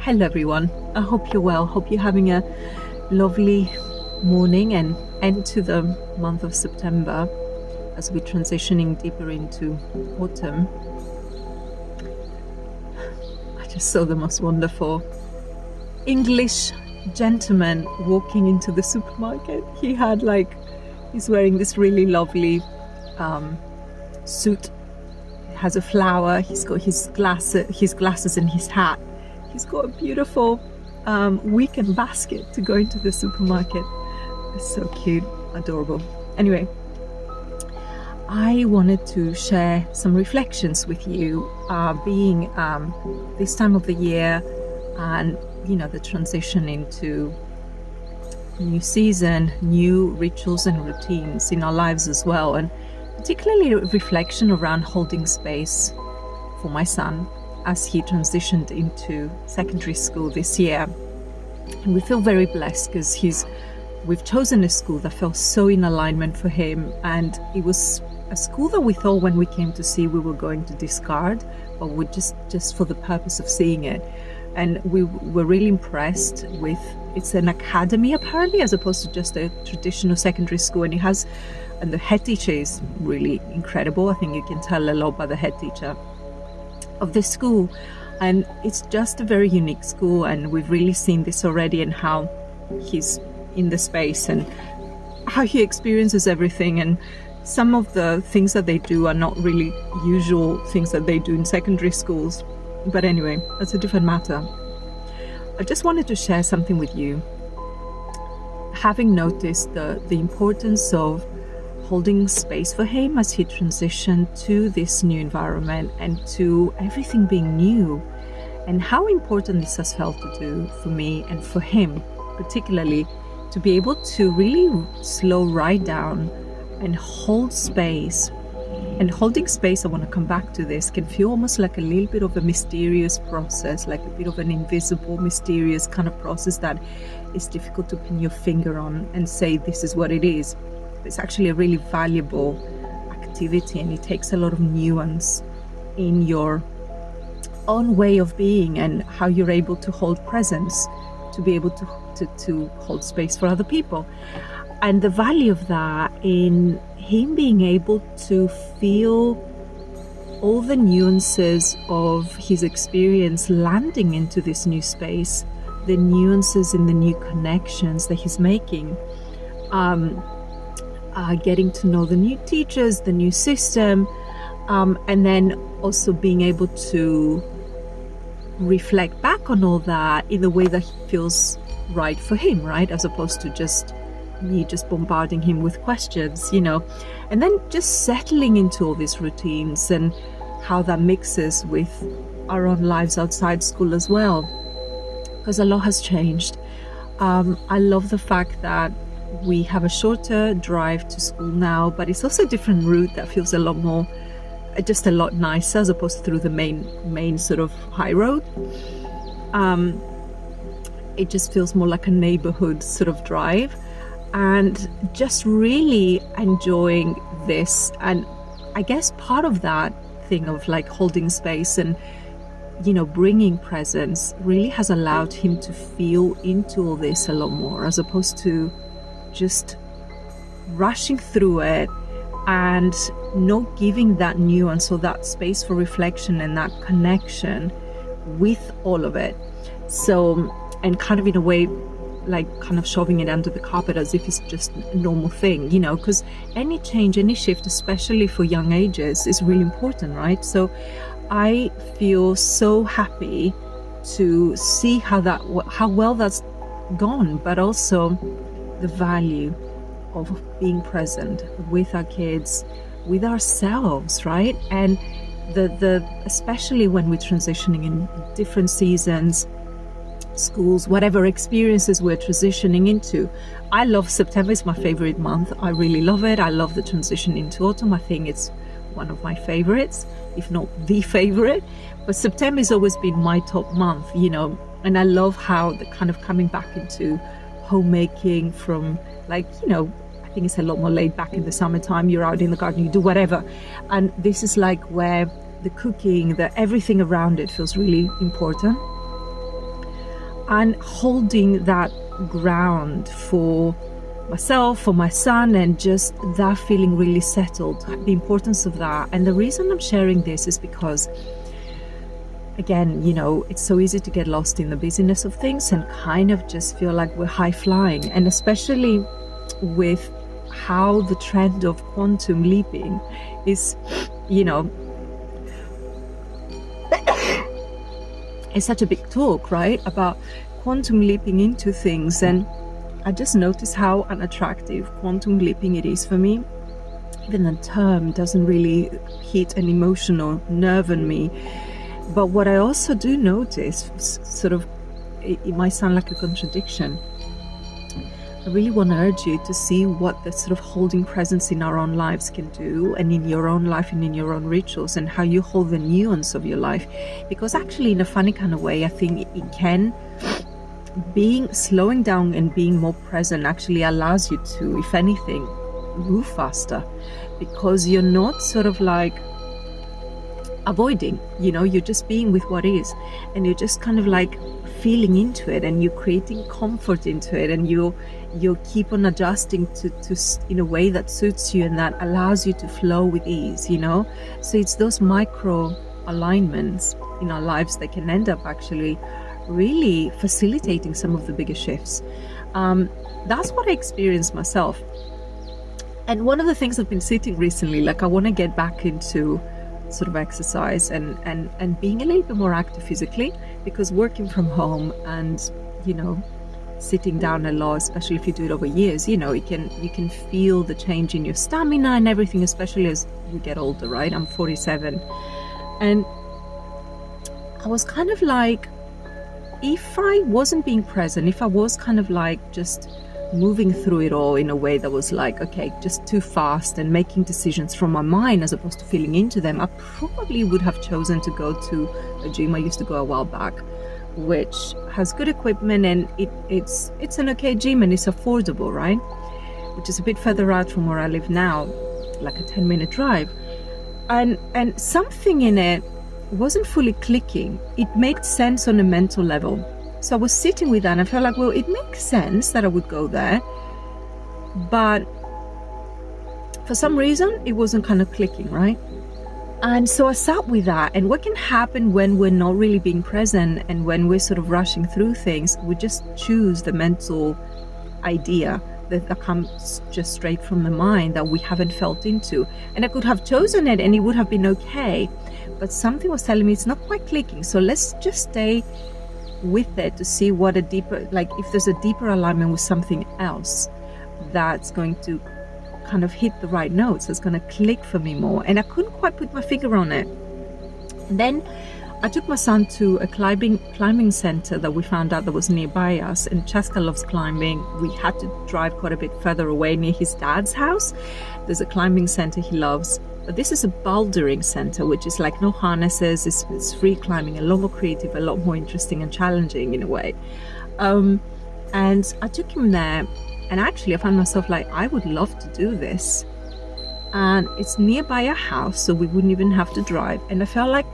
Hello everyone, I hope you're well. Hope you're having a lovely morning and end to the month of September as we're transitioning deeper into autumn. I just saw the most wonderful English gentleman walking into the supermarket. He's wearing this really lovely suit. It has a flower. He's got his glasses and his hat. He's got a beautiful weekend basket to go into the supermarket. It's so cute, adorable. Anyway, I wanted to share some reflections with you, being this time of the year and the transition into new season, new rituals and routines in our lives as well, and particularly a reflection around holding space for my son as he transitioned into secondary school this year. And we feel very blessed because we've chosen a school that felt so in alignment for him, and it was a school that we thought when we came to see we were going to discard, but we just for the purpose of seeing it. And we were really impressed with, it's an academy apparently as opposed to just a traditional secondary school, and the head teacher is really incredible. I think you can tell a lot by the head teacher of the school, and it's just a very unique school, and we've really seen this already and how he's in the space and how he experiences everything. And some of the things that they do are not really usual things that they do in secondary schools, but anyway, that's a different matter. I just wanted to share something with you, having noticed the importance of holding space for him as he transitioned to this new environment and to everything being new, and how important this has felt to do for me and for him, particularly to be able to really slow right down and hold space. And holding space, I want to come back to this, can feel almost like a little bit of a mysterious process, like a bit of an invisible, mysterious kind of process that is difficult to pin your finger on and say this is what it is. It's actually a really valuable activity, and it takes a lot of nuance in your own way of being and how you're able to hold presence, to be able to hold space for other people. And the value of that in him being able to feel all the nuances of his experience landing into this new space, the nuances in the new connections that he's making, getting to know the new teachers, the new system, and then also being able to reflect back on all that in the way that feels right for him, right? As opposed to just me just bombarding him with questions, and then just settling into all these routines and how that mixes with our own lives outside school as well, because a lot has changed. I love the fact that we have a shorter drive to school now, but it's also a different route that feels a lot more, just a lot nicer, as opposed to through the main sort of high road. It just feels more like a neighborhood sort of drive, and just really enjoying this. And I guess part of that thing of like holding space and bringing presence really has allowed him to feel into all this a lot more, as opposed to just rushing through it and not giving that nuance or that space for reflection and that connection with all of it. So, and kind of in a way, like kind of shoving it under the carpet as if it's just a normal thing, because any change, any shift, especially for young ages, is really important, right? So I feel so happy to see how well that's gone, but also the value of being present with our kids, with ourselves, right? And the especially when we're transitioning in different seasons, schools, whatever experiences we're transitioning into. I love September. It's my favorite month. I really love it. I love the transition into autumn. I think it's one of my favorites, if not the favorite. But September has always been my top month, and I love how the kind of coming back into homemaking from I think it's a lot more laid back in the summertime. You're out in the garden, you do whatever. And this is like where the cooking, everything around it feels really important. and holding that ground for myself, for my son, and just that feeling really settled, the importance of that. And the reason I'm sharing this is because, again, it's so easy to get lost in the busyness of things and kind of just feel like we're high flying, and especially with how the trend of quantum leaping is, it's such a big talk, right, about quantum leaping into things. And I just noticed how unattractive quantum leaping it is for me. Even the term doesn't really hit an emotional nerve in me. But what I also do notice, sort of, it might sound like a contradiction. I really want to urge you to see what the sort of holding presence in our own lives can do, and in your own life and in your own rituals, and how you hold the nuance of your life. Because actually, in a funny kind of way, I think it can, slowing down and being more present actually allows you to, if anything, move faster, because you're not sort of like avoiding, you're just being with what is, and you're just kind of like feeling into it, and you're creating comfort into it, and you keep on adjusting to in a way that suits you and that allows you to flow with ease. So it's those micro alignments in our lives that can end up actually really facilitating some of the bigger shifts. That's what I experienced myself. And one of the things I've been sitting recently, like I want to get back into sort of exercise and being a little bit more active physically, because working from home and sitting down a lot, especially if you do it over years, you can feel the change in your stamina and everything, especially as you get older, right? I'm 47, and I was kind of like, if I wasn't being present, if I was kind of like just moving through it all in a way that was like, okay, just too fast and making decisions from my mind as opposed to feeling into them, I probably would have chosen to go to a gym I used to go a while back, which has good equipment, and it's an okay gym, and it's affordable, right? Which is a bit further out from where I live now, like a 10-minute drive. And something in it wasn't fully clicking. It made sense on a mental level. So I was sitting with that and I felt like, well, it makes sense that I would go there, but for some reason it wasn't kind of clicking, right? And so I sat with that. And what can happen when we're not really being present and when we're sort of rushing through things, we just choose the mental idea that comes just straight from the mind that we haven't felt into. And I could have chosen it and it would have been okay, but something was telling me it's not quite clicking. So let's just stay with it to see what a deeper, like if there's a deeper alignment with something else that's going to kind of hit the right notes, that's going to click for me more. And I couldn't quite put my finger on it. And then I took my son to a climbing center that we found out that was nearby us, and Chaska loves climbing. We had to drive quite a bit further away near his dad's house. There's a climbing center he loves, but this is a bouldering center, which is like no harnesses, it's free climbing, a lot more creative, a lot more interesting and challenging in a way. And I took him there, and actually I found myself like, I would love to do this. And it's nearby our house, so we wouldn't even have to drive. And I felt like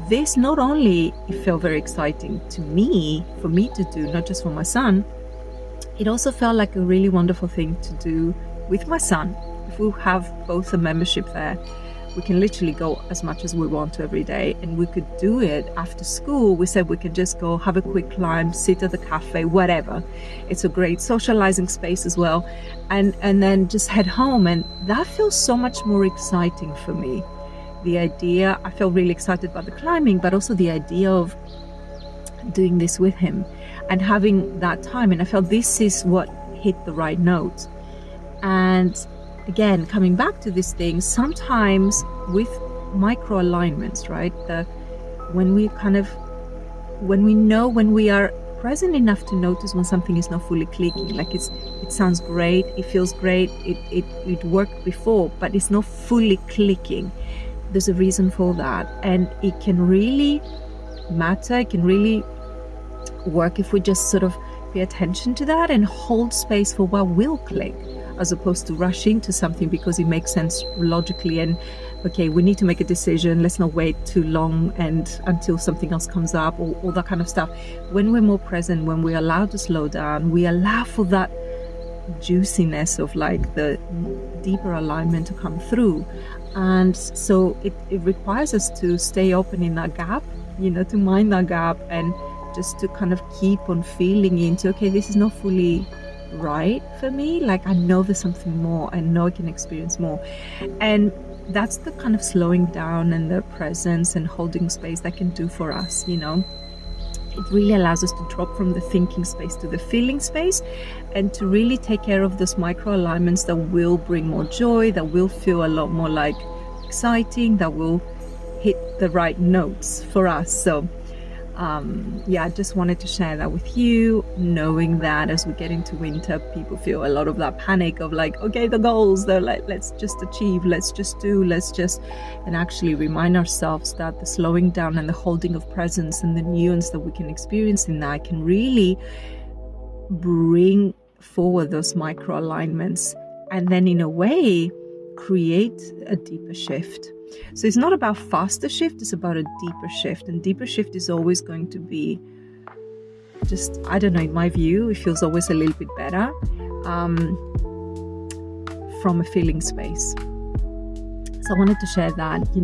this, not only it felt very exciting to me, for me to do, not just for my son, it also felt like a really wonderful thing to do with my son. If we have both a membership there, we can literally go as much as we want to every day, and we could do it after school. We said we can just go have a quick climb, sit at the cafe, whatever. It's a great socializing space as well, and then just head home. And that feels so much more exciting for me. The idea, I feel really excited about the climbing, but also the idea of doing this with him and having that time. And I felt this is what hit the right note. And again, coming back to this thing, sometimes with micro alignments, right? When we are present enough to notice when something is not fully clicking, like it sounds great, it feels great, it worked before, but it's not fully clicking. There's a reason for that, and it can really matter. It can really work if we just sort of pay attention to that and hold space for what will click. as opposed to rushing to something because it makes sense logically, and okay, we need to make a decision, let's not wait too long and until something else comes up, or all that kind of stuff. When we're more present, when we allow to slow down, we allow for that juiciness of like the deeper alignment to come through. And so it requires us to stay open in that gap, to mind that gap, and just to kind of keep on feeling into, okay, this is not fully right for me, like I know there's something more, I know I can experience more. And that's the kind of slowing down and the presence and holding space that can do for us. It really allows us to drop from the thinking space to the feeling space, and to really take care of those micro alignments that will bring more joy, that will feel a lot more like exciting, that will hit the right notes for us. So I just wanted to share that with you, knowing that as we get into winter, people feel a lot of that panic of like, okay, the goals, they're like, let's just achieve, let's just do, and actually remind ourselves that the slowing down and the holding of presence and the nuance that we can experience in that can really bring forward those micro alignments, and then in a way create a deeper shift. So it's not about faster shift, it's about a deeper shift. And deeper shift is always going to be just, I don't know, in my view, it feels always a little bit better from a feeling space. So I wanted to share that,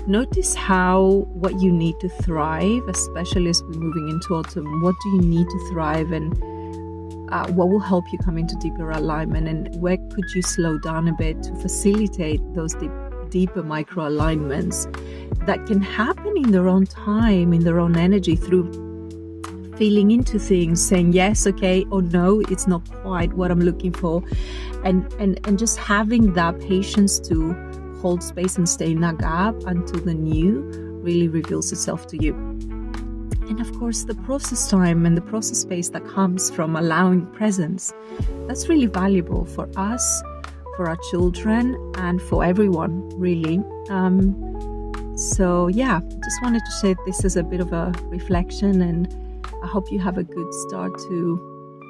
notice what you need to thrive, especially as we're moving into autumn. What do you need to thrive, and what will help you come into deeper alignment, and where could you slow down a bit to facilitate those deeper micro alignments that can happen in their own time, in their own energy, through feeling into things, saying yes, okay, or no, it's not quite what I'm looking for, and just having that patience to hold space and stay in that gap until the new really reveals itself to you. And of course, the process time and the process space that comes from allowing presence, that's really valuable for us, for our children, and for everyone, really. Just wanted to share this as a bit of a reflection, and I hope you have a good start to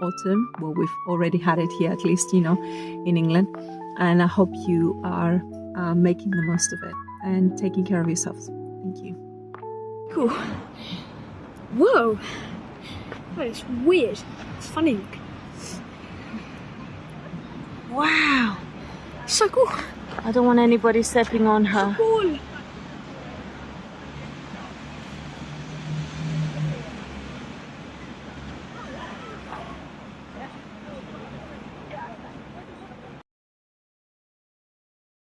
autumn. Well, we've already had it here, at least, in England. And I hope you are making the most of it and taking care of yourselves. Thank you. Cool. Whoa. That is weird. It's funny. Wow. So cool. I don't want anybody stepping on her. So cool.